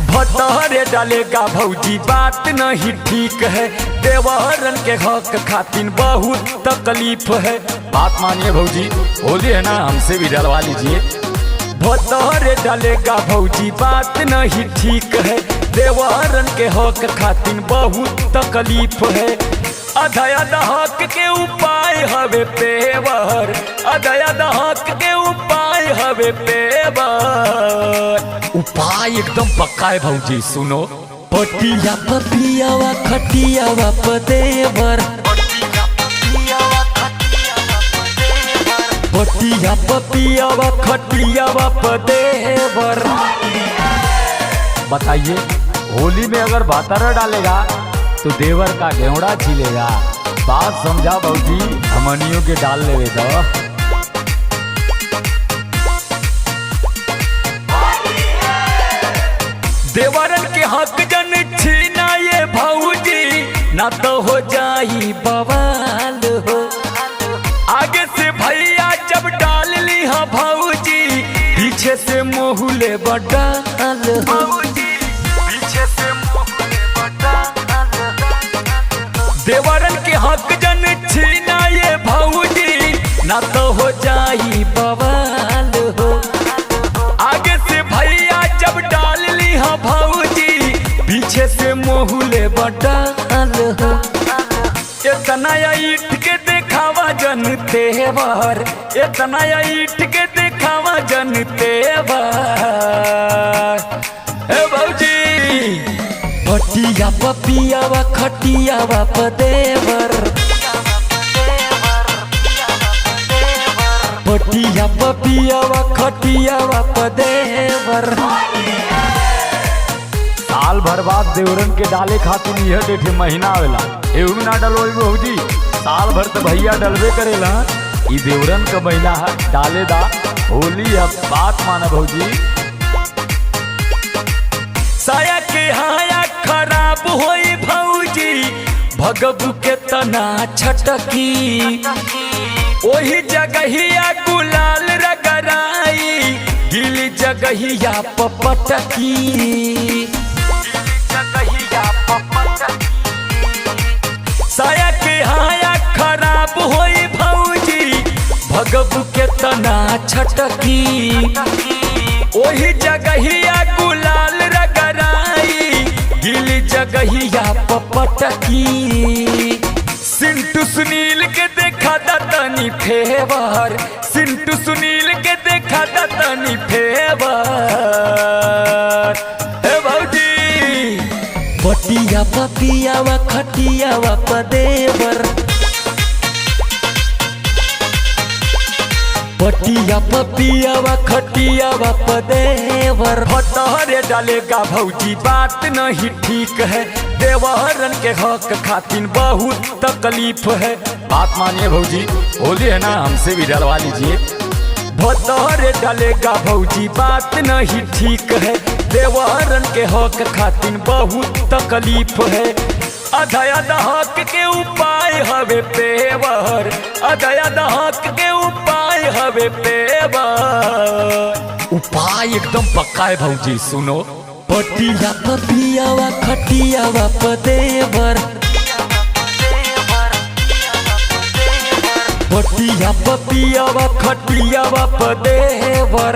भटहरे डालेगा भौजी बात नहीं ठीक है। देवरन के हक खातिर बहुत तकलीफ है। बात मानिए भौजी, होली है ना, हमसे भी डलवा लीजिए। भटहरे डालेगा भौजी बात नहीं ठीक है। देवरन के हक खातिर बहुत तकलीफ है। अधया हक के उपाय हवे पेवर, अधया हक के उपाय हवे पेवर। उपाय एकदम पक्का है भौजी, सुनो। पटिया पपियावा खटियावा पदेवर, पटिया पपियावा खटियावा पदेवर। बताइए, होली में अगर भातारा डालेगा तो देवर का घेवड़ा छिलेगा। बात समझा भौजी, हमनियों के डाल लेवे दो। देवरन के हक जन छीना ये भौजी, ना तो हो जाई बवाल हो। आगे से भैया जब डाल ली हा भौजी, पीछे से मोहले बडाल हो। पीछे से मोहले बडाल। देवरन के हक जन छीना ये भौजी, ना तो हो जाई बवाल हो। आगे से भैया जब डाल ली हा भौजी, पीछे से मोहले बडाल हो। इतना ईट के देखावा जन तेवर, इतना ईट के देखावा जन तेवर। ए भौजी, पटिया पपियावा खटियावा पदेवर, पटिया पपियावा खटियावा पदेवर। साल भर बाद देवरन के डाले खातिर यह डेढ़ महीना आवेला। एवं ना डलो भौजी, साल भर तो भैया डलबे करेला। ई देवरन का महीना डाले दा, होली अब बात माना भौजी। साया के हाया खराब होई भौजी, भगबू के तना छटकी। ओही जगहिया गुलाल रगराई, गिली जगहिया पपटकी। साया के हाया खराब होई भौजी, भगबू के तना छटकी। ओही जगहिया गुलाल रगराई, गिली जगहिया पपटकी। सिंटू सुनील के देखा तनी फेवर, सिंटू सुनील के देखा तनी फेवर। हे भौजी, पटिया पपियावा खटियावा पदेवर, पटिया पपियावा खटियावा पदेवर। भटहरे डालेगा भौजी बात नहीं ठीक है। देवरन के हक खातिर बहुत तकलीफ है। बात मानिए भौजी, होली है ना, हमसे भी डलवा लीजिए। भटहरे डालेगा भौजी बात नहीं ठीक है। देवरन के हक खातिर बहुत तकलीफ है। अधया हक के उपाय हवे पेवर, अधया हक के उपाय हवे पेवर। उपाय एकदम पक्का है भौजी, सुनो। पटिया पपियावा खटियावा पदेवर, पटिया पपियावा खटियावा पदेवर।